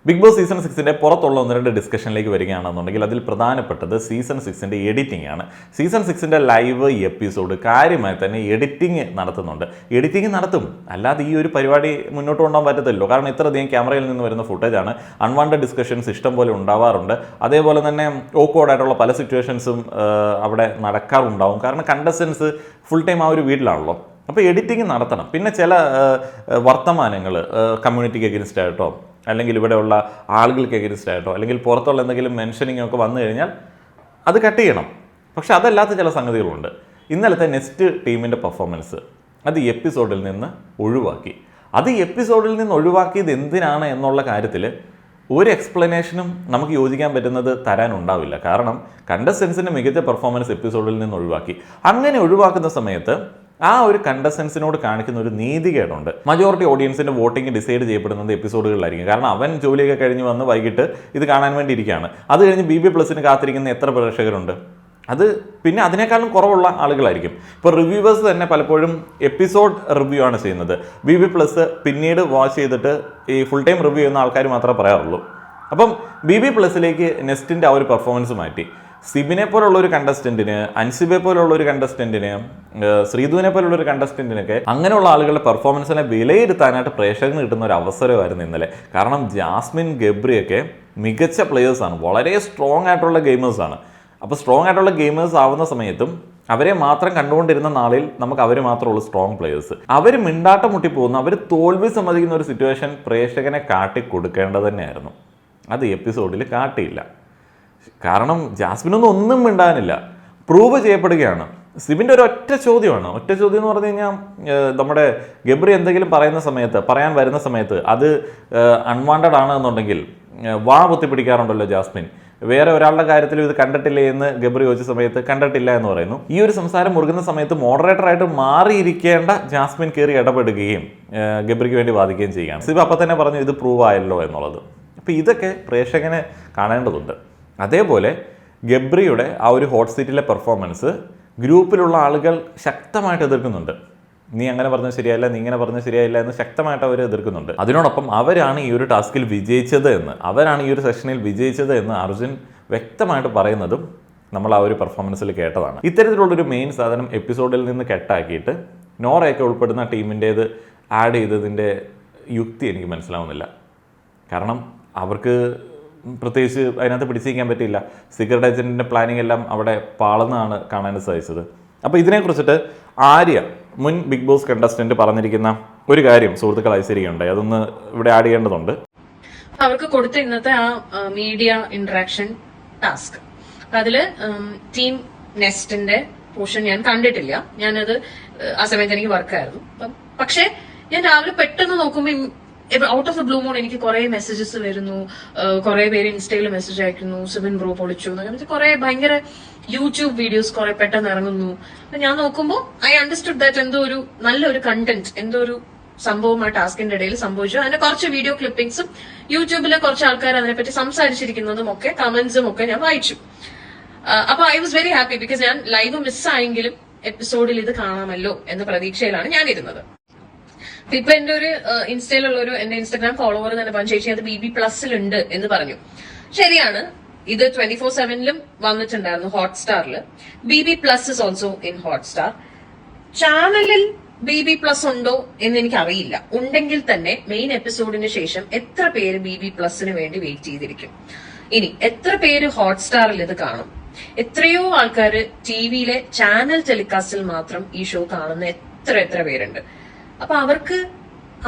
Big Boss season 6 പുറത്തുള്ള 1-2 ഡിസ്കഷനിലേക്ക് വരികയാണെന്നുണ്ടെങ്കിൽ അതിൽ പ്രധാനപ്പെട്ടത് സീസൺ 6 എഡിറ്റിംഗ് ആണ്. സീസൺ 6 ലൈവ് എപ്പിസോഡ് കാര്യമായി തന്നെ എഡിറ്റിംഗ് നടത്തുന്നുണ്ട്. എഡിറ്റിംഗ് നടത്തും, അല്ലാതെ ഈ ഒരു പരിപാടി മുന്നോട്ട് കൊണ്ടുപോകാൻ പറ്റത്തില്ലല്ലോ. കാരണം ഇത്രയധികം ക്യാമറയിൽ നിന്ന് വരുന്ന ഫുട്ടേജാണ്. അൺവാണ്ടഡ് ഡിസ്കഷൻസ് ഇഷ്ടം പോലെ ഉണ്ടാവാറുണ്ട്. അതേപോലെ തന്നെ ഓക്വേർഡായിട്ടുള്ള പല സിറ്റുവേഷൻസും അവിടെ നടക്കാറുണ്ടാവും. കാരണം കണ്ടസ്റ്റൻസ് ഫുൾ ടൈം ആ ഒരു വീട്ടിലാണല്ലോ. അപ്പോൾ എഡിറ്റിംഗ് നടത്തണം. പിന്നെ ചില വർത്തമാനങ്ങൾ കമ്മ്യൂണിറ്റിക്ക് എഗൻസ്റ്റ് ആയിട്ടോ അല്ലെങ്കിൽ ഇവിടെയുള്ള ആളുകൾക്ക് എഗൻസ്റ്റ് ആയിട്ടോ അല്ലെങ്കിൽ പുറത്തുള്ള എന്തെങ്കിലും മെൻഷനിങ് ഒക്കെ വന്നു കഴിഞ്ഞാൽ അത് കട്ട് ചെയ്യണം. പക്ഷെ അതല്ലാത്ത ചില സംഗതികളുണ്ട്. ഇന്നലത്തെ നെക്സ്റ്റ് ടീമിൻ്റെ പെർഫോമൻസ് അത് എപ്പിസോഡിൽ നിന്ന് ഒഴിവാക്കി. അത് എപ്പിസോഡിൽ നിന്ന് ഒഴിവാക്കിയത് എന്തിനാണ് എന്നുള്ള കാര്യത്തിൽ ഒരു എക്സ്പ്ലനേഷനും നമുക്ക് യോജിക്കാൻ പറ്റുന്നത് തരാനുണ്ടാവില്ല. കാരണം കണ്ടസ്റ്റൻസിൻ്റെ മികച്ച പെർഫോമൻസ് എപ്പിസോഡിൽ നിന്ന് ഒഴിവാക്കി. അങ്ങനെ ഒഴിവാക്കുന്ന സമയത്ത് ആ ഒരു കണ്ടസ്റ്റൻസിനോട് കാണിക്കുന്ന ഒരു നീതികേടുണ്ട്. മജോറിറ്റി ഓഡിയൻസിൻ്റെ വോട്ടിംഗ് ഡിസൈഡ് ചെയ്യപ്പെടുന്നത് എപ്പിസോഡുകളിലായിരിക്കും. കാരണം അവൻ ജോലിയൊക്കെ കഴിഞ്ഞ് വന്ന് വൈകിട്ട് ഇത് കാണാൻ വേണ്ടി ഇരിക്കുകയാണ്. അത് കഴിഞ്ഞ് BB+ കാത്തിരിക്കുന്ന എത്ര പ്രേക്ഷകരുണ്ട്? അത് പിന്നെ അതിനേക്കാളും കുറവുള്ള ആളുകളായിരിക്കും. ഇപ്പോൾ റിവ്യൂവേഴ്സ് തന്നെ പലപ്പോഴും എപ്പിസോഡ് റിവ്യൂ ആണ് ചെയ്യുന്നത്. BB+ പിന്നീട് വാച്ച് ചെയ്തിട്ട് ഈ ഫുൾ ടൈം റിവ്യൂ ചെയ്യുന്ന ആൾക്കാർ മാത്രമേ പറയാറുള്ളൂ. അപ്പം BB+ലേക്ക് നെസ്റ്റിൻ്റെ ആ ഒരു പെർഫോമൻസ് മാറ്റി. സിബിനെ പോലുള്ള ഒരു കണ്ടസ്റ്റന്റിന്, അൻസിബെ പോലുള്ള ഒരു കണ്ടസ്റ്റന്റിന്, ശ്രീധുവിനെ പോലുള്ള ഒരു കണ്ടസ്റ്റന്റിനൊക്കെ അങ്ങനെയുള്ള ആളുകളുടെ പെർഫോമൻസിനെ വിലയിരുത്താനായിട്ട് പ്രേക്ഷകന് കിട്ടുന്ന ഒരു അവസരമായിരുന്നു ഇന്നലെ. കാരണം ജാസ്മിൻ, ഗബ്രിയൊക്കെ മികച്ച പ്ലെയേഴ്സാണ്, വളരെ സ്ട്രോങ് ആയിട്ടുള്ള ഗെയിമേഴ്സാണ്. അപ്പോൾ സ്ട്രോങ് ആയിട്ടുള്ള ഗെയിമേഴ്സ് ആവുന്ന സമയത്തും അവരെ മാത്രം കണ്ടുകൊണ്ടിരുന്ന നാളിൽ നമുക്ക് അവർ മാത്രമുള്ളൂ സ്ട്രോങ് പ്ലെയേഴ്സ്. അവർ മിണ്ടാട്ടം മുട്ടിപ്പോകുന്നു, അവർ തോൽവി സമ്മതിക്കുന്ന ഒരു സിറ്റുവേഷൻ പ്രേക്ഷകനെ കാട്ടിക്കൊടുക്കേണ്ടത് തന്നെയായിരുന്നു. അത് എപ്പിസോഡിൽ കാട്ടിയില്ല. കാരണം ജാസ്മിനൊന്നും ഒന്നും മിണ്ടാനില്ല, പ്രൂവ് ചെയ്യപ്പെടുകയാണ്. സിബിൻ്റെ ഒരു ഒറ്റ ചോദ്യമാണ്. ഒറ്റ ചോദ്യം എന്ന് പറഞ്ഞു കഴിഞ്ഞാൽ നമ്മുടെ ഗബ്രി എന്തെങ്കിലും പറയാൻ വരുന്ന സമയത്ത് അത് അൺവാണ്ടഡ് ആണ് എന്നുണ്ടെങ്കിൽ വാ പൊത്തിപ്പിടിക്കാറുണ്ടല്ലോ ജാസ്മിൻ. വേറെ ഒരാളുടെ കാര്യത്തിലും ഇത് കണ്ടിട്ടില്ലേ എന്ന് ഗബ്രി ചോദിച്ച സമയത്ത് കണ്ടിട്ടില്ല എന്ന് പറയുന്നു. ഈ ഒരു സംസാരം മുറുകുന്ന സമയത്ത് മോഡറേറ്ററായിട്ട് മാറിയിരിക്കേണ്ട ജാസ്മിൻ കയറി ഇടപെടുകയും ഗബ്രിക്ക് വേണ്ടി വാദിക്കുകയും ചെയ്യുകയാണ്. സിബ് അപ്പം തന്നെ പറഞ്ഞു ഇത് പ്രൂവ് ആയല്ലോ എന്നുള്ളത്. അപ്പോൾ ഇതൊക്കെ പ്രേക്ഷകനെ കാണേണ്ടതുണ്ട്. അതേപോലെ ഗബ്രിയുടെ ആ ഒരു ഹോട്ട് സീറ്റിലെ പെർഫോമൻസ് ഗ്രൂപ്പിലുള്ള ആളുകൾ ശക്തമായിട്ട് എതിർക്കുന്നുണ്ട്. നീ അങ്ങനെ പറഞ്ഞത് ശരിയല്ല, നീ ഇങ്ങനെ പറഞ്ഞത് ശരിയായില്ല എന്ന് ശക്തമായിട്ട് അവർ എതിർക്കുന്നുണ്ട്. അതിനോടൊപ്പം അവരാണ് ഈ ഒരു ടാസ്കിൽ വിജയിച്ചത് എന്ന്, അവരാണ് ഈ ഒരു സെഷനിൽ വിജയിച്ചത് എന്ന് അർജുൻ വ്യക്തമായിട്ട് പറയുന്നതും നമ്മൾ ആ ഒരു പെർഫോമൻസിൽ കേട്ടതാണ്. ഇത്തരത്തിലുള്ളൊരു മെയിൻ സാധനം എപ്പിസോഡിൽ നിന്ന് കെട്ടാക്കിയിട്ട് നോറയൊക്കെ ഉൾപ്പെടുന്ന ടീമിൻ്റേത് ആഡ് ചെയ്തതിൻ്റെ യുക്തി എനിക്ക് മനസ്സിലാവുന്നില്ല. കാരണം അവർക്ക് പ്രത്യേകിച്ച് അതിനകത്ത് പിടിച്ചിരിക്കാൻ പറ്റില്ല. സീക്രട്ട് ഏജൻറ്റിൻ്റെ പ്ലാനിങ് എല്ലാം അവിടെ പാളെന്നാണ് കാണാൻ സാധിച്ചത്. അപ്പോൾ ഇതിനെക്കുറിച്ചിട്ട് ആര്യ, മുൻ ബിഗ് ബോസ് കണ്ടസ്റ്റന്റ്, പറഞ്ഞിരിക്കുന്ന ഒരു കാര്യം സുഹൃത്തുക്കൾ ഐശ്വര്യമുണ്ടായി. അതൊന്ന് ഇവിടെ ആഡ് ചെയ്യേണ്ടതുണ്ട്. അവർക്ക് കൊടുത്ത ഇന്നത്തെ ആ മീഡിയ ഇന്ററാക്ഷൻ ടാസ്ക്, അതില് ടീം നെസ്റ്റിന്റെ പോർഷൻ ഞാൻ കണ്ടിട്ടില്ല. ഞാനത് ആ സമയത്ത് എനിക്ക് വർക്കായിരുന്നു. പക്ഷെ ഞാൻ രാവിലെ പെട്ടെന്ന് നോക്കുമ്പോൾ out of the blue moon എനിക്ക് കുറെ മെസ്സേജസ് വരുന്നു. കുറെ പേര് ഇൻസ്റ്റയിൽ മെസ്സേജ് അയക്കുന്നു, സിബിൻ ബ്രോ പൊളിച്ചു എന്നൊക്കെ, കുറെ ഭയങ്കര യൂട്യൂബ് വീഡിയോസ് കുറെ പെട്ടെന്ന് ഇറങ്ങുന്നു. ഞാൻ നോക്കുമ്പോൾ ഐ അണ്ടർസ്റ്റുഡ് ദാറ്റ് എന്തോ ഒരു നല്ലൊരു കണ്ടന്റ്, എന്തോ ഒരു സംഭവം ആ ടാസ്കിന്റെ ഇടയിൽ സംഭവിച്ചു. അതിന്റെ കുറച്ച് വീഡിയോ ക്ലിപ്പിംഗ്സും യൂട്യൂബിലെ കുറച്ച് ആൾക്കാർ അതിനെപ്പറ്റി സംസാരിച്ചിരിക്കുന്നതും ഒക്കെ കമന്റ്സും ഒക്കെ ഞാൻ വായിച്ചു. അപ്പൊ I was very happy, because ഞാൻ ലൈവ് മിസ്സായെങ്കിലും എപ്പിസോഡിൽ ഇത് കാണാമല്ലോ എന്ന പ്രതീക്ഷയിലാണ് ഞാൻ ഇരുന്നത്. ഇപ്പൊ എന്റെ ഒരു ഇൻസ്റ്റയിലുള്ള എന്റെ ഇൻസ്റ്റാഗ്രാം ഫോളോവർ തന്നെ പറഞ്ഞു, ചേച്ചി അത് BB+ ഉണ്ട് എന്ന് പറഞ്ഞു. ശരിയാണ്, ഇത് 24/7 വന്നിട്ടുണ്ടായിരുന്നു ഹോട്ട്സ്റ്റാറിൽ. BB+ is also in Hotstar. ചാനലിൽ BB+ ഉണ്ടോ എന്ന് എനിക്ക് അറിയില്ല. ഉണ്ടെങ്കിൽ തന്നെ മെയിൻ എപ്പിസോഡിന് ശേഷം എത്ര പേര് BB+ വേണ്ടി വെയിറ്റ് ചെയ്തിരിക്കും? ഇനി എത്ര പേര് ഹോട്ട്സ്റ്റാറിൽ ഇത് കാണും? എത്രയോ ആൾക്കാര് TVയിലെ ചാനൽ ടെലികാസ്റ്റിൽ മാത്രം ഈ ഷോ കാണുന്ന എത്ര പേരുണ്ട്. അപ്പൊ അവർക്ക്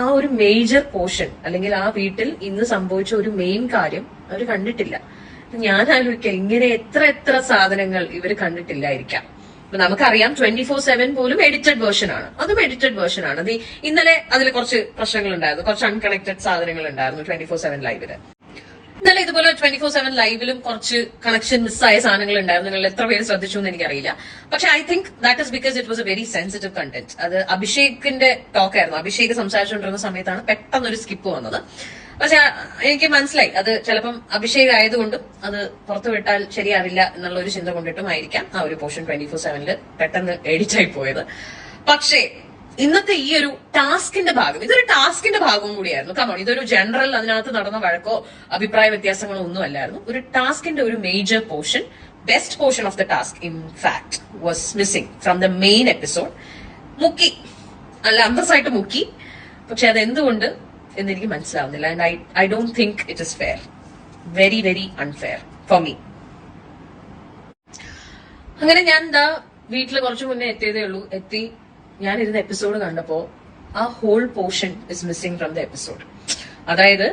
ആ ഒരു മേജർ പോർഷൻ അല്ലെങ്കിൽ ആ വീട്ടിൽ ഇന്ന് സംഭവിച്ച ഒരു മെയിൻ കാര്യം അവർ കണ്ടിട്ടില്ല. ഞാൻ ആലോചിക്കാം, ഇങ്ങനെ എത്ര സാധനങ്ങൾ ഇവർ കണ്ടിട്ടില്ലായിരിക്കാം. അപ്പൊ നമുക്കറിയാം 24/7 പോലും എഡിറ്റഡ് വേർഷൻ ആണ്. അതും എഡിറ്റഡ് വേർഷൻ ആണ്. ഇന്നലെ അതിൽ കുറച്ച് പ്രശ്നങ്ങൾ ഉണ്ടായിരുന്നു, കുറച്ച് അൺകണക്റ്റഡ് സാധനങ്ങൾ ഉണ്ടായിരുന്നു 24/7 ലൈവില്. ഇന്നലെ ഇതുപോലെ 24/7 ലൈവിലും കുറച്ച് കണക്ഷൻ മിസ്സായ സാധനങ്ങൾ ഉണ്ടായിരുന്നു. നിങ്ങൾ എത്ര പേര് ശ്രദ്ധിച്ചു എന്ന് എനിക്കറിയില്ല. പക്ഷെ I think that is because it was A very sensitive content. അത് അഭിഷേകിന്റെ ടോക്കായിരുന്നു. അഭിഷേക് സംസാരിച്ചുകൊണ്ടിരുന്ന സമയത്താണ് പെട്ടെന്നൊരു സ്കിപ്പ് വന്നത്. പക്ഷെ എനിക്ക് മനസ്സിലായി, അത് ചിലപ്പം അഭിഷേക് ആയതുകൊണ്ടും അത് പുറത്തുവിട്ടാൽ ശരിയാവില്ല എന്നുള്ള ഒരു ചിന്ത കൊണ്ടിട്ടും ആയിരിക്കാം ആ ഒരു പോർഷൻ 24/7 പെട്ടെന്ന് എഡിറ്റായി പോയത്. പക്ഷേ ഇന്നത്തെ ഈ ഒരു ടാസ്കിന്റെ ഭാഗം, ഇതൊരു ടാസ്കിന്റെ ഭാഗവും കൂടിയായിരുന്നു. കമോൺ, ഇതൊരു ജനറൽ അതിനകത്ത് നടന്ന വഴക്കോ അഭിപ്രായ വ്യത്യാസങ്ങളോ ഒന്നും അല്ലായിരുന്നു. ഒരു ടാസ്കിന്റെ ഒരു major portion, best portion of the task in fact was missing from the main episode. മുക്കി, നല്ല അന്തസ്സായിട്ട് മുക്കി. പക്ഷെ അതെന്തുകൊണ്ട് എന്ന് എനിക്ക് മനസ്സിലാവുന്നില്ല. And I don't think it is fair. Very very unfair for me. അങ്ങനെ ഞാൻ എന്താ വീട്ടിൽ കുറച്ചു മുന്നേ എത്തിയതേ ഉള്ളൂ. ഞാൻ ഇരുന്ന എപ്പിസോഡ് കണ്ടപ്പോ ആ whole portion is missing from the episode. അതായത്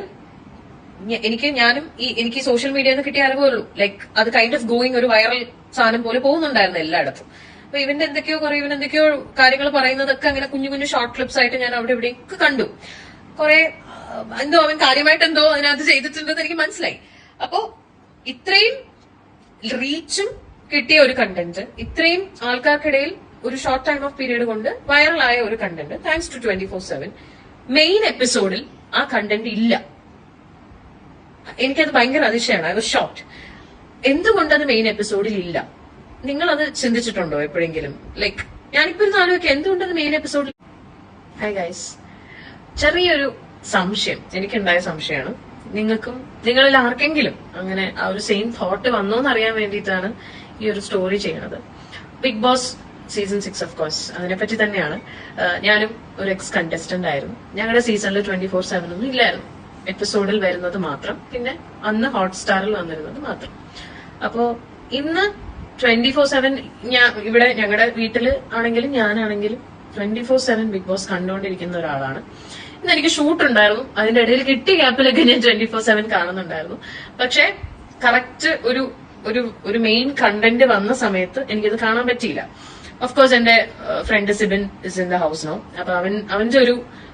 എനിക്ക് സോഷ്യൽ മീഡിയയിൽ നിന്ന് കിട്ടിയ അറിവുള്ളൂ. ലൈക്ക് അത് കൈൻഡ് ഓഫ് ഗോയിങ് ഒരു വൈറൽ സാധനം പോലെ പോകുന്നുണ്ടായിരുന്നു എല്ലായിടത്തും. അപ്പൊ ഇവന്റെ എന്തൊക്കെയോ കാര്യങ്ങൾ പറയുന്നതൊക്കെ അങ്ങനെ കുഞ്ഞു കുഞ്ഞു ഷോർട്ട് ക്ലിപ്സ് ആയിട്ട് ഞാൻ അവിടെ ഇവിടെയൊക്കെ കണ്ടു. കുറെ എന്തോ അവൻ കാര്യമായിട്ട് എന്തോ അതിനകത്ത് ചെയ്തിട്ടുണ്ടെന്ന് എനിക്ക് മനസ്സിലായി. അപ്പോ ഇത്രയും റീച്ചും കിട്ടിയ ഒരു കണ്ടന്റ്, ഇത്രയും ആൾക്കാർക്കിടയിൽ ഒരു ഷോർട്ട് ടൈം ഓഫ് പീരീഡ് കൊണ്ട് വൈറലായ ഒരു കണ്ടന്റ്, താങ്ക്സ് ടു 24/7 മെയിൻ എപ്പിസോഡിൽ ആ കണ്ടന്റ് ഇല്ല. എനിക്കത് ഭയങ്കര അതിശയമാണ്. I was shocked. എന്തുകൊണ്ടത് മെയിൻ എപ്പിസോഡിൽ ഇല്ല? നിങ്ങൾ അത് ചിന്തിച്ചിട്ടുണ്ടോ എപ്പോഴെങ്കിലും? ലൈക്ക് ഞാനിപ്പോ ഇരുന്ന് ആലോചിക്കുക, എന്തുകൊണ്ടത് മെയിൻ എപ്പിസോഡിൽ? ഹൈ ഗൈസ്, ചെറിയൊരു സംശയം, എനിക്കുണ്ടായ സംശയമാണ്. നിങ്ങളിൽ ആർക്കെങ്കിലും അങ്ങനെ ആ ഒരു സെയിം തോട്ട് വന്നോന്ന് അറിയാൻ വേണ്ടിയിട്ടാണ് ഈ ഒരു സ്റ്റോറി ചെയ്യുന്നത്. Bigg Boss season 6 of course അതിനെപ്പറ്റി തന്നെയാണ്. ഞാനും ഒരു എക്സ് കണ്ടസ്റ്റന്റ് ആയിരുന്നു. ഞങ്ങളുടെ സീസണിൽ 24/7 ഒന്നും ഇല്ലായിരുന്നു. എപ്പിസോഡിൽ വരുന്നത് മാത്രം, പിന്നെ അന്ന് ഹോട്ട്സ്റ്റാറിൽ വന്നിരുന്നത് മാത്രം. അപ്പോ ഇന്ന് 24/7 ഇവിടെ ഞങ്ങളുടെ വീട്ടിൽ ആണെങ്കിലും ഞാനാണെങ്കിലും 24/7 ബിഗ് ബോസ് കണ്ടുകൊണ്ടിരിക്കുന്ന ഒരാളാണ്. ഇന്ന് എനിക്ക് ഷൂട്ട് ഉണ്ടായിരുന്നു. അതിന്റെ ഇടയിൽ കിട്ടിയ ഗ്യാപ്പിലൊക്കെ ഞാൻ 24/7 കാണുന്നുണ്ടായിരുന്നു. പക്ഷെ കറക്റ്റ് ഒരു മെയിൻ കണ്ടന്റ് വന്ന സമയത്ത് എനിക്കത് കാണാൻ പറ്റിയില്ല. ഓഫ് കോഴ്സ് എന്റെ friend Sibin is in the house no. അപ്പൊ അവന്റെ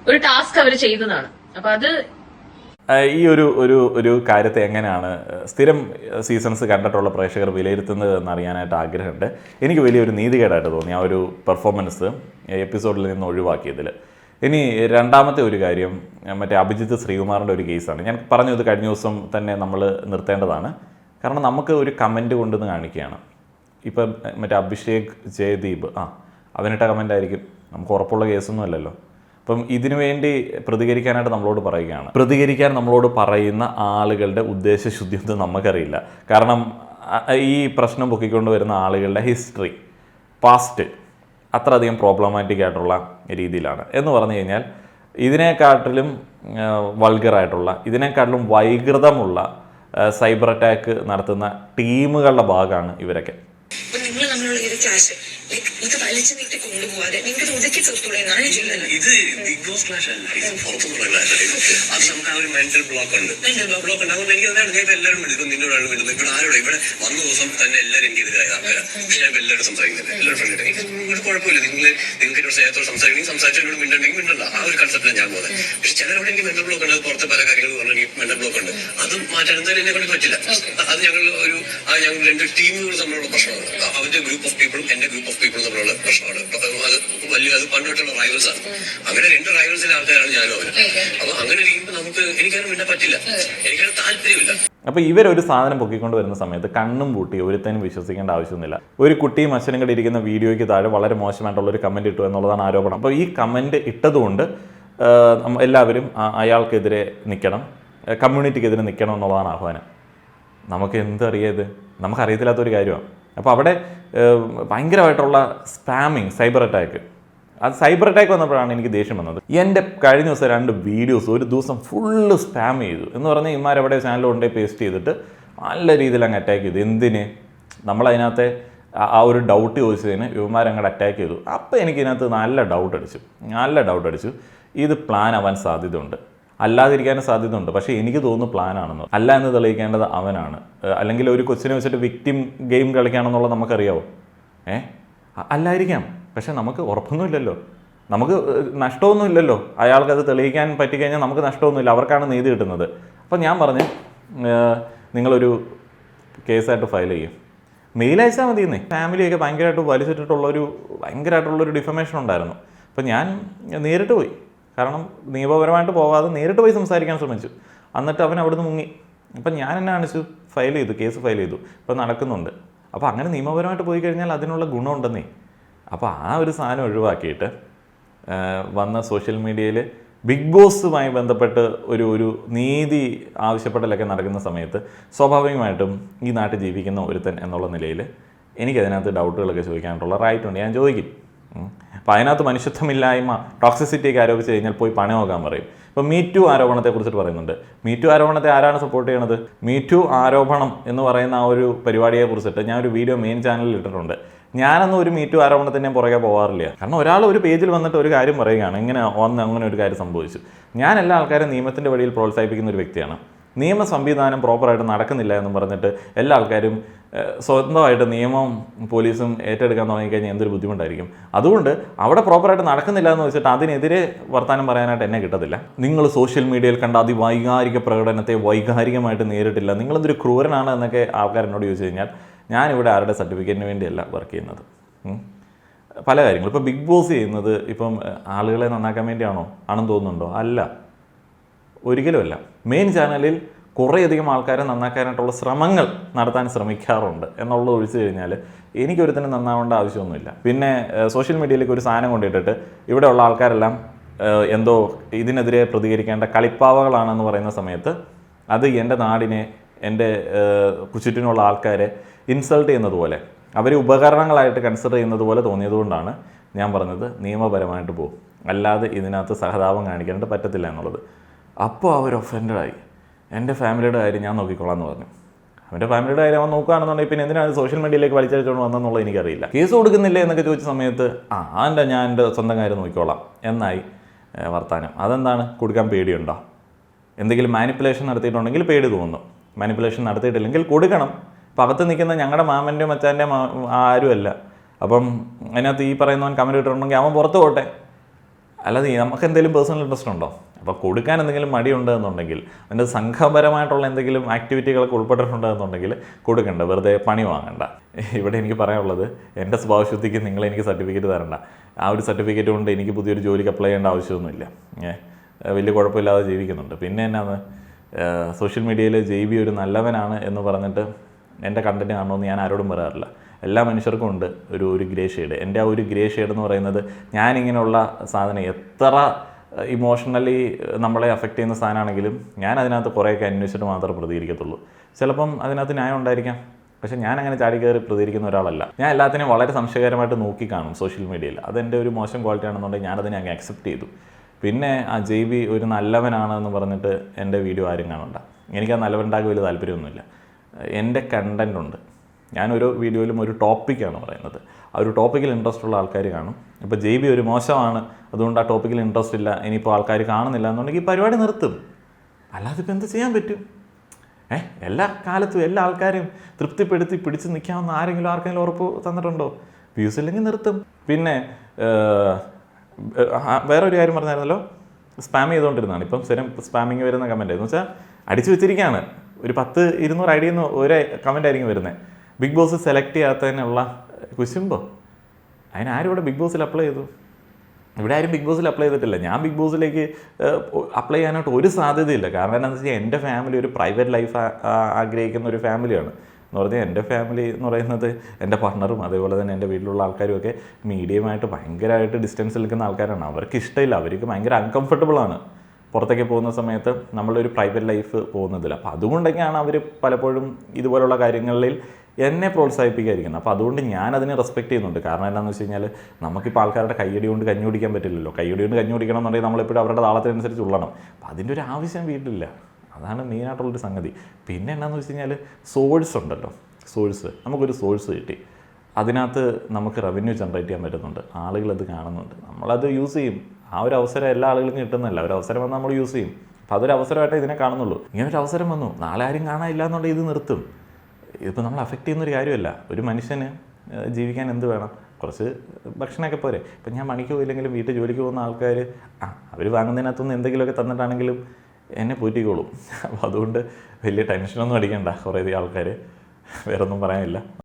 ഒരു ടാസ്ക് അവർ ചെയ്തതാണ്. അപ്പൊ അത് ഈ ഒരു കാര്യത്തെ എങ്ങനെയാണ് സ്ഥിരം സീസൺസ് കണ്ടിട്ടുള്ള പ്രേക്ഷകർ വിലയിരുത്തുന്നത് എന്നറിയാനായിട്ട് ആഗ്രഹമുണ്ട്. എനിക്ക് വലിയൊരു നീതികേടായിട്ട് തോന്നി ആ ഒരു പെർഫോമൻസ് എപ്പിസോഡിൽ നിന്ന് ഒഴിവാക്കിയതിൽ. ഇനി രണ്ടാമത്തെ ഒരു കാര്യം, മറ്റേ അഭിജിത്ത് ശ്രീകുമാറിൻ്റെ ഒരു കേസാണ്. ഞാൻ പറഞ്ഞു, ഇത് കഴിഞ്ഞ ദിവസം തന്നെ നമ്മൾ നിർത്തേണ്ടതാണ്. കാരണം നമുക്ക് ഒരു കമൻറ്റ് കൊണ്ടുവന്ന് കാണിക്കുകയാണ്. ഇപ്പം മറ്റേ അഭിഷേക് ജയദീപ് അവനിട്ട കമൻ്റ് ആയിരിക്കും, നമുക്ക് ഉറപ്പുള്ള കേസൊന്നും അല്ലല്ലോ. അപ്പം ഇതിനു വേണ്ടി പ്രതികരിക്കാനായിട്ട് നമ്മളോട് പറയുകയാണ്. പ്രതികരിക്കാൻ നമ്മളോട് പറയുന്ന ആളുകളുടെ ഉദ്ദേശശുദ്ധിയൊന്നും നമുക്കറിയില്ല. കാരണം ഈ പ്രശ്നം പൊക്കിക്കൊണ്ട് വരുന്ന ആളുകളുടെ ഹിസ്റ്ററി, പാസ്റ്റ് അത്രയധികം പ്രോബ്ലമാറ്റിക് ആയിട്ടുള്ള രീതിയിലാണ്. എന്ന് പറഞ്ഞു കഴിഞ്ഞാൽ ഇതിനെക്കാട്ടിലും വൾഗറായിട്ടുള്ള, ഇതിനെക്കാട്ടിലും വൈകൃതമുള്ള സൈബർ അറ്റാക്ക് നടത്തുന്ന ടീമുകളുടെ ഭാഗമാണ് ഇവരൊക്കെ. നിങ്ങൾ തമ്മിലുള്ള ഒരു ക്ലാഷ് ഇത് വലിച്ചു നീട്ടി കൊണ്ടുപോകാതെ നിങ്ങൾക്ക് ഒതുക്കി തീർത്തൂടെ എന്നാണ് ഞാൻ ചെയ്യുന്നത്. ഇത് ബിഗ് ബോസ് ക്ലാഷ് അല്ല, ഇത് പുറത്തുനിന്നുള്ള ക്ലാഷ് ആണ്. അത് നമുക്ക് ആ ഒരു മെന്റൽ ബ്ലോക്ക് ഉണ്ട്. അതുകൊണ്ട് എനിക്ക് അതാണ് ഞാൻ എല്ലാവരും വിളിക്കും, നിന്നോടാണ് വിടുന്നത്. ഇവിടെ ആരോടെ ഇവിടെ വന്ന ദിവസം തന്നെ എല്ലാവരും എനിക്ക് എതിരായ ആൾക്കാരാണ്. പക്ഷെ ഞാൻ എല്ലാവരും സംസാരിക്കുന്നില്ല, എല്ലാവരും ഫ്രണ്ട്. എനിക്ക് ഒരു കുഴപ്പമില്ല, നിങ്ങൾക്ക് എന്നോട് സ്നേഹത്തോട് സംസാരിച്ചെന്നോട് മിണ്ടണ്ടെങ്കിൽ മിണ്ടണ്ട, ആ ഒരു കൺസെപ്റ്റിലാണ് ഞാൻ പോകുന്നത്. പക്ഷെ ചിലരോട് എനിക്ക് മെന്റൽ ബ്ലോക്ക് ഉണ്ട്. അത് പുറത്തെ പല കാര്യങ്ങൾ പറഞ്ഞാൽ എനിക്ക് മെന്റൽ ബ്ലോക്ക് ഉണ്ട്. അത് മാറ്റാൻ എന്തായാലും എന്നെ കൊണ്ട് പറ്റില്ല. അത് ഞങ്ങൾ രണ്ട് ടീമുകൾ തമ്മിലുള്ള പ്രശ്നമാണ്. അവന്റെ ഗ്രൂപ്പ് ഓഫ് പീപ്പിളും എന്റെ ഗ്രൂപ്പ് ഓഫ് പീപ്പിളും തമ്മിലുള്ള പ്രശ്നമാണ്. അത് പണ്ടുതൊട്ടുള്ള റൈവൽസ് ആണ്. അങ്ങനെ രണ്ട് റൈവൽസിന്റെ ആൾക്കാരാണ് ഞാനും അവരും. അപ്പൊ അങ്ങനെ ഇരിക്കുമ്പോൾ എനിക്കതിന് പിന്നെ പറ്റില്ല, എനിക്കത് താല്പര്യമില്ല. അപ്പോൾ ഇവരൊരു സാധനം പൊക്കിക്കൊണ്ട് വരുന്ന സമയത്ത് കണ്ണും പൂട്ടി ഒരുത്തനും വിശ്വസിക്കേണ്ട ആവശ്യമൊന്നുമില്ല. ഒരു കുട്ടിയും അച്ഛനും കൂടി ഇരിക്കുന്ന വീഡിയോയ്ക്ക് താഴെ വളരെ മോശമായിട്ടുള്ള ഒരു കമൻറ്റ് ഇട്ടു എന്നുള്ളതാണ് ആരോപണം. അപ്പോൾ ഈ കമൻറ്റ് ഇട്ടതുകൊണ്ട് എല്ലാവരും അയാൾക്കെതിരെ നിൽക്കണം, കമ്മ്യൂണിറ്റിക്കെതിരെ നിൽക്കണം എന്നുള്ളതാണ് ആഹ്വാനം. നമുക്ക് എന്തറിയത്? നമുക്കറിയത്തില്ലാത്തൊരു കാര്യമാണ്. അപ്പോൾ അവിടെ ഭയങ്കരമായിട്ടുള്ള സ്പാമിങ്, സൈബർ അറ്റാക്ക്. അത് സൈബർ അറ്റാക്ക് വന്നപ്പോഴാണ് എനിക്ക് ദേഷ്യം വന്നത്. എൻ്റെ കഴിഞ്ഞ ദിവസം 2 വീഡിയോസ് ഒരു ദിവസം ഫുള്ള് സ്പാം ചെയ്തു എന്ന് പറഞ്ഞാൽ ഇമാരെവിടെ ചാനൽ കൊണ്ടേ പേസ്റ്റ് ചെയ്തിട്ട് നല്ല രീതിയിൽ അങ്ങ് അറ്റാക്ക് ചെയ്തു. എന്തിന്? നമ്മളതിനകത്തെ ആ ഒരു ഡൗട്ട് ചോദിച്ചതിന് ഇവന്മാരങ്ങോട്ട് അറ്റാക്ക് ചെയ്തു. അപ്പോൾ എനിക്കിതിനകത്ത് നല്ല ഡൗട്ട് അടിച്ചു. ഇത് പ്ലാൻ ആവാൻ സാധ്യതയുണ്ട്, അല്ലാതിരിക്കാനും സാധ്യതയുണ്ട്. പക്ഷേ എനിക്ക് തോന്നുന്നു പ്ലാനാണെന്ന്. അല്ല എന്ന് തെളിയിക്കേണ്ടത് അവനാണ്. അല്ലെങ്കിൽ ഒരു കൊച്ചിനെ വെച്ചിട്ട് വിക്ടിം ഗെയിം കളിക്കുകയാണെന്നുള്ളത് നമുക്കറിയാവോ? അല്ലായിരിക്കാം. പക്ഷെ നമുക്ക് ഉറപ്പൊന്നുമില്ലല്ലോ, നമുക്ക് നഷ്ടമൊന്നുമില്ലല്ലോ. അയാൾക്കത് തെളിയിക്കാൻ പറ്റിക്കഴിഞ്ഞാൽ നമുക്ക് നഷ്ടമൊന്നുമില്ല, അവർക്കാണ് നീതി കിട്ടുന്നത്. അപ്പം ഞാൻ പറഞ്ഞു, നിങ്ങളൊരു കേസായിട്ട് ഫയൽ ചെയ്യും, മെയിൽ അയച്ചാൽ മതിയെന്നേ. ഫാമിലിയൊക്കെ ഭയങ്കരമായിട്ടുള്ളൊരു ഡിഫമേഷൻ ഉണ്ടായിരുന്നു. അപ്പം ഞാൻ നേരിട്ട് പോയി, കാരണം നിയമപരമായിട്ട് പോവാതെ നേരിട്ട് പോയി സംസാരിക്കാൻ ശ്രമിച്ചു. എന്നിട്ട് അവൻ അവിടുന്ന് മുങ്ങി. അപ്പം ഞാൻ എന്നെ കാണിച്ചു, കേസ് ഫയൽ ചെയ്തു, ഇപ്പം നടക്കുന്നുണ്ട്. അപ്പോൾ അങ്ങനെ നിയമപരമായിട്ട് പോയി കഴിഞ്ഞാൽ അതിനുള്ള ഗുണമുണ്ടെന്നേ. അപ്പോൾ ആ ഒരു സാധനം ഒഴിവാക്കിയിട്ട് വന്ന സോഷ്യൽ മീഡിയയിൽ ബിഗ് ബോസുമായി ബന്ധപ്പെട്ട് ഒരു നീതി ആവശ്യപ്പെടലൊക്കെ നടക്കുന്ന സമയത്ത് സ്വാഭാവികമായിട്ടും ഈ നാട്ടിൽ ജീവിക്കുന്ന ഒരുത്തൻ എന്നുള്ള നിലയിൽ എനിക്കതിനകത്ത് ഡൗട്ടുകളൊക്കെ ചോദിക്കാനായിട്ടുള്ള റൈറ്റുണ്ട്, ഞാൻ ചോദിക്കും. അപ്പോൾ അതിനകത്ത് മനുഷ്യത്വമില്ലായ്മ ടോക്സിസിറ്റിയൊക്കെ ആരോപിച്ച് കഴിഞ്ഞാൽ പോയി പണി നോക്കാൻ പറയും. ഇപ്പോൾ മീറ്റു ആരോപണത്തെക്കുറിച്ചിട്ട് പറയുന്നുണ്ട്. മീറ്റു ആരോപണത്തെ ആരാണ് സപ്പോർട്ട് ചെയ്യണത്? മീറ്റു ആരോപണം എന്ന് പറയുന്ന ആ ഒരു പരിപാടിയെ കുറിച്ചിട്ട് ഞാൻ ഒരു വീഡിയോ മെയിൻ ചാനലിൽ ഇട്ടിട്ടുണ്ട്. ഞാനൊന്നും ഒരു മീറ്റു ആരോപണത്തിൻ്റെ പുറകെ പോകാറില്ല. കാരണം ഒരാൾ ഒരു പേജിൽ വന്നിട്ട് ഒരു കാര്യം പറയുകയാണ്, ഇങ്ങനെ അങ്ങനെ ഒരു കാര്യം സംഭവിച്ചു. ഞാൻ എല്ലാ ആൾക്കാരും നിയമത്തിൻ്റെ വഴിയിൽ പ്രോത്സാഹിപ്പിക്കുന്ന ഒരു വ്യക്തിയാണ്. നിയമ സംവിധാനം പ്രോപ്പറായിട്ട് നടക്കുന്നില്ല എന്ന് പറഞ്ഞിട്ട് എല്ലാ ആൾക്കാരും സ്വന്തമായിട്ട് നിയമവും പോലീസും ഏറ്റെടുക്കാൻ തുടങ്ങിക്കഴിഞ്ഞാൽ എന്തൊരു ബുദ്ധിമുട്ടായിരിക്കും. അതുകൊണ്ട് അവിടെ പ്രോപ്പറായിട്ട് നടക്കുന്നില്ല എന്ന് വെച്ചിട്ട് അതിനെതിരെ വർത്തമാനം പറയാനായിട്ട് എന്നെ കിട്ടത്തില്ല. നിങ്ങൾ സോഷ്യൽ മീഡിയയിൽ കണ്ട അതിവൈകാരിക പ്രകടനത്തെ വൈകാരികമായിട്ട് നേരിട്ടില്ല, നിങ്ങളെന്തൊരു ക്രൂരനാണ് എന്നൊക്കെ ആൾക്കാർ എന്നോട് ചോദിച്ചു കഴിഞ്ഞാൽ ഞാനിവിടെ ആരുടെ സർട്ടിഫിക്കറ്റിന് വേണ്ടിയല്ല വർക്ക് ചെയ്യുന്നത്. പല കാര്യങ്ങളും ഇപ്പോൾ ബിഗ് ബോസ് ചെയ്യുന്നത് ഇപ്പം ആളുകളെ നന്നാക്കാൻ വേണ്ടിയാണോ ആണെന്ന് തോന്നുന്നുണ്ടോ? അല്ല, ഒരിക്കലുമല്ല. മെയിൻ ചാനലിൽ കുറേയധികം ആൾക്കാരെ നന്നാക്കാനായിട്ടുള്ള ശ്രമങ്ങൾ നടത്താൻ ശ്രമിക്കാറുണ്ട് എന്നുള്ളത് ഒഴിച്ചു കഴിഞ്ഞാൽ എനിക്കൊരുത്തന്നെ നന്നാവേണ്ട ആവശ്യമൊന്നുമില്ല. പിന്നെ സോഷ്യൽ മീഡിയയിലേക്ക് ഒരു സാധനം കൊണ്ടിട്ടിട്ട് ഇവിടെയുള്ള ആൾക്കാരെല്ലാം എന്തോ ഇതിനെതിരെ പ്രതികരിക്കേണ്ട കളിപ്പാവകളാണെന്ന് പറയുന്ന സമയത്ത് അത് എൻ്റെ നാടിനെ, എൻ്റെ ചുറ്റിനുള്ള ആൾക്കാരെ ഇൻസൾട്ട് ചെയ്യുന്നത് പോലെ, അവർ ഉപകരണങ്ങളായിട്ട് കൺസിഡർ ചെയ്യുന്നത് പോലെ തോന്നിയതുകൊണ്ടാണ് ഞാൻ പറഞ്ഞത് നിയമപരമായിട്ട് പോകും, അല്ലാതെ ഇതിനകത്ത് സഹതാപം കാണിക്കാനായിട്ട് പറ്റത്തില്ല എന്നുള്ളത്. അപ്പോൾ അവർ ഒഫൻഡായി. എൻ്റെ ഫാമിലിയുടെ കാര്യം ഞാൻ നോക്കിക്കോളാം എന്ന് പറഞ്ഞു. അവൻ്റെ ഫാമിലിയുടെ കാര്യം അവൻ നോക്കുകയാണെന്നുണ്ടെങ്കിൽ പിന്നെ എന്തിനാണ് സോഷ്യൽ മീഡിയയിലേക്ക് വലിച്ചടിച്ചുകൊണ്ട് വന്നെന്നുള്ളത് എനിക്കറിയില്ല. കേസ് കൊടുക്കുന്നില്ലേ എന്നൊക്കെ ചോദിച്ച സമയത്ത് ഞാൻ എൻ്റെ സ്വന്തം കാര്യം നോക്കിക്കോളാം എന്നായി വർത്താനം. അതെന്താണ്? കൊടുക്കാൻ പേടിയുണ്ടോ? എന്തെങ്കിലും മാനിപ്പുലേഷൻ നടത്തിയിട്ടുണ്ടെങ്കിൽ പേടി തോന്നുന്നു. മാനിപ്പുലേഷൻ നടത്തിയിട്ടില്ലെങ്കിൽ കൊടുക്കണം. അപ്പം അകത്ത് നിൽക്കുന്ന ഞങ്ങളുടെ മാമൻ്റെയും മച്ചാൻ്റെയും ആരുമല്ല. അപ്പം അതിനകത്ത് ഈ പറയുന്നവൻ കമൻറ്റ് ഇട്ടിട്ടുണ്ടെങ്കിൽ അവൻ പുറത്ത് പോട്ടെ, അല്ലാതെ നമുക്ക് എന്തെങ്കിലും പേഴ്സണൽ ഇൻട്രസ്റ്റ് ഉണ്ടോ? അപ്പോൾ കൊടുക്കാൻ എന്തെങ്കിലും മടിയുണ്ട് എന്നുണ്ടെങ്കിൽ, അതിൻ്റെ സംഘപരമായിട്ടുള്ള എന്തെങ്കിലും ആക്ടിവിറ്റികളൊക്കെ ഉൾപ്പെട്ടിട്ടുണ്ട് എന്നുണ്ടെങ്കിൽ കൊടുക്കണ്ട, വെറുതെ പണി വാങ്ങണ്ട. ഇവിടെ എനിക്ക് പറയാനുള്ളത്, എൻ്റെ സ്വഭാവശുദ്ധിക്ക് നിങ്ങൾ എനിക്ക് സർട്ടിഫിക്കറ്റ് തരണ്ട. ആ ഒരു സർട്ടിഫിക്കറ്റ് കൊണ്ട് എനിക്ക് പുതിയൊരു ജോലിക്ക് അപ്ലൈ ചെയ്യേണ്ട ആവശ്യമൊന്നുമില്ല. വലിയ കുഴപ്പമില്ലാതെ ജീവിക്കുന്നുണ്ട്. പിന്നെ എന്നാണ് സോഷ്യൽ മീഡിയയിൽ JB ഒരു നല്ലവനാണ് എന്ന് പറഞ്ഞിട്ട് എൻ്റെ കണ്ടൻറ്റ് കാണണമെന്ന് ഞാൻ ആരോടും പറയാറില്ല. എല്ലാ മനുഷ്യർക്കും ഉണ്ട് ഒരു ഗ്രേ ഷെയ്ഡ്. എൻ്റെ ആ ഒരു ഗ്രേ ഷെയ്ഡ് എന്ന് പറയുന്നത് ഞാനിങ്ങനെയുള്ള സാധനം എത്ര ഇമോഷണലി നമ്മളെ അഫക്റ്റ് ചെയ്യുന്ന സാധനമാണെങ്കിലും ഞാൻ അതിനകത്ത് കുറേയൊക്കെ അന്വേഷിച്ചിട്ട് മാത്രമേ പ്രതികരിക്കത്തുള്ളൂ. ചിലപ്പം അതിനകത്ത് ന്യായം ഉണ്ടായിരിക്കാം, പക്ഷേ ഞാൻ അങ്ങനെ ചാടി കയറി പ്രതികരിക്കുന്ന ഒരാളല്ല. ഞാൻ എല്ലാത്തിനെയും വളരെ സംശയകരമായിട്ട് നോക്കി കാണും സോഷ്യൽ മീഡിയയിൽ. അതെൻ്റെ ഒരു മോശം ക്വാളിറ്റി ആണെന്നുണ്ടെങ്കിൽ ഞാനതിനെ അങ്ങ് അക്സെപ്റ്റ് ചെയ്തു. പിന്നെ ആ JB ഒരു നല്ലവനാണെന്ന് പറഞ്ഞിട്ട് എൻ്റെ വീഡിയോ ആരും കാണണ്ട. എനിക്ക് ആ നല്ലവനുണ്ടാക്കി വലിയ താല്പര്യമൊന്നുമില്ല. എൻ്റെ കണ്ടൻ്റ് ഉണ്ട്. ഞാനൊരു വീഡിയോയിലും ഒരു ടോപ്പിക്കാണ് പറയുന്നത്. ആ ഒരു ടോപ്പിക്കിൽ ഇൻട്രസ്റ്റ് ഉള്ള ആൾക്കാർ കാണും. ഇപ്പോൾ JB ഒരു മോശമാണ്, അതുകൊണ്ട് ആ ടോപ്പിക്കിൽ ഇൻട്രസ്റ്റ് ഇല്ല, ഇനിയിപ്പോൾ ആൾക്കാർ കാണുന്നില്ല എന്നുണ്ടെങ്കിൽ ഈ പരിപാടി നിർത്തും. അല്ലാതെ ഇപ്പോൾ എന്ത് ചെയ്യാൻ പറ്റും? എല്ലാ കാലത്തും എല്ലാ ആൾക്കാരെയും തൃപ്തിപ്പെടുത്തി പിടിച്ച് നിൽക്കാമെന്ന് ആർക്കെങ്കിലും ഉറപ്പ് തന്നിട്ടുണ്ടോ? വ്യൂസ് ഇല്ലെങ്കിൽ നിർത്തും. പിന്നെ വേറൊരു കാര്യം പറഞ്ഞായിരുന്നല്ലോ, സ്പാം ചെയ്തുകൊണ്ടിരുന്നതാണ്. ഇപ്പം സ്ഥിരം സ്പാമിങ് വരുന്ന കമൻറ്റ് എന്ന് വെച്ചാൽ അടിച്ചു വെച്ചിരിക്കുകയാണ്. ഒരു 100-200 ഐഡിയിൽ നിന്ന് ഒരേ കമൻ്റ് ആയിരിക്കും വരുന്നത്. ബിഗ് ബോസ് സെലക്ട് ചെയ്യാത്തതിനുള്ള കുശുമ്പോ? അതിനാരും ഇവിടെ ബിഗ് ബോസിൽ അപ്ലൈ ചെയ്തു? ഇവിടെ ആരും ബിഗ് ബോസിൽ അപ്ലൈ ചെയ്തിട്ടില്ല. ഞാൻ ബിഗ് ബോസിലേക്ക് അപ്ലൈ ചെയ്യാനായിട്ട് ഒരു സാധ്യതയില്ല. കാരണം എന്താണെന്ന് വെച്ചാൽ എൻ്റെ ഫാമിലി ഒരു പ്രൈവറ്റ് ലൈഫ് ആഗ്രഹിക്കുന്ന ഒരു ഫാമിലിയാണ്. എന്ന് പറഞ്ഞാൽ എൻ്റെ ഫാമിലി എന്ന് പറയുന്നത് എൻ്റെ പാർട്ട്ണറും അതേപോലെ തന്നെ എൻ്റെ വീട്ടിലുള്ള ആൾക്കാരും ഒക്കെ മീഡിയമായിട്ട് ഭയങ്കരമായിട്ട് ഡിസ്റ്റൻസിൽ നിൽക്കുന്ന ആൾക്കാരാണ്. അവർക്ക് ഇഷ്ടമില്ല, അവർക്ക് ഭയങ്കര അൺകംഫർട്ടബിളാണ് പുറത്തേക്ക് പോകുന്ന സമയത്ത് നമ്മളൊരു പ്രൈവറ്റ് ലൈഫ് പോകുന്നതിൽ. അപ്പോൾ അതുകൊണ്ടൊക്കെയാണ് അവർ പലപ്പോഴും ഇതുപോലുള്ള കാര്യങ്ങളിൽ എന്നെ പ്രോത്സാഹിപ്പിക്കാതിരിക്കുന്നത്. അപ്പോൾ അതുകൊണ്ട് ഞാനതിനെ റെസ്പെക്റ്റ് ചെയ്യുന്നുണ്ട്. കാരണം എന്താണെന്ന് വെച്ച് കഴിഞ്ഞാൽ നമുക്കിപ്പോൾ ആൾക്കാരുടെ കയ്യടി കൊണ്ട് കഞ്ഞി കുടിക്കാൻ പറ്റില്ലല്ലോ. കയ്യടി കൊണ്ട് കഞ്ഞി കുടിക്കണം എന്നുണ്ടെങ്കിൽ നമ്മളെപ്പോഴും അവരുടെ താളത്തിനനുസരിച്ച് ഉള്ളണം. അപ്പോൾ അതിൻ്റെ ഒരു ആവശ്യം വീട്ടിലില്ല. അതാണ് മെയിനായിട്ടുള്ളൊരു സംഗതി. പിന്നെ എന്താണെന്ന് വെച്ച് കഴിഞ്ഞാൽ സോഴ്സ് ഉണ്ടല്ലോ, നമുക്കൊരു സോഴ്സ് കിട്ടി, അതിനകത്ത് നമുക്ക് റവന്യൂ ജനറേറ്റ് ചെയ്യാൻ പറ്റുന്നുണ്ട്, ആളുകളത് കാണുന്നുണ്ട്, നമ്മളത് യൂസ് ചെയ്യും. ആ ഒരു അവസരം എല്ലാ ആളുകൾക്കും കിട്ടുന്നില്ല. ഒരു അവസരം വന്നാൽ നമ്മൾ യൂസ് ചെയ്യും. അപ്പോൾ അതൊരു അവസരമായിട്ടേ ഇതിനെ കാണുന്നുള്ളൂ. ഇങ്ങനൊരു അവസരം വന്നു, നാളെ ആരും കാണാനില്ല എന്നുണ്ടെങ്കിൽ ഇത് നിർത്തും. ഇതിപ്പോൾ നമ്മൾ അഫക്റ്റ് ചെയ്യുന്നൊരു കാര്യമല്ല. ഒരു മനുഷ്യന് ജീവിക്കാൻ എന്ത് വേണം? കുറച്ച് ഭക്ഷണമൊക്കെ പോരെ. ഇപ്പം ഞാൻ പണിക്ക് പോയില്ലെങ്കിലും വീട്ടിൽ ജോലിക്ക് പോകുന്ന ആൾക്കാർ അവർ വാങ്ങുന്നതിനകത്തുനിന്ന് എന്തെങ്കിലുമൊക്കെ തന്നിട്ടാണെങ്കിലും എന്നെ പോറ്റിക്കോളും. അപ്പോൾ അതുകൊണ്ട് വലിയ ടെൻഷനൊന്നും അടിക്കണ്ട കുറേ ആൾക്കാർ. വേറൊന്നും പറയാനില്ല.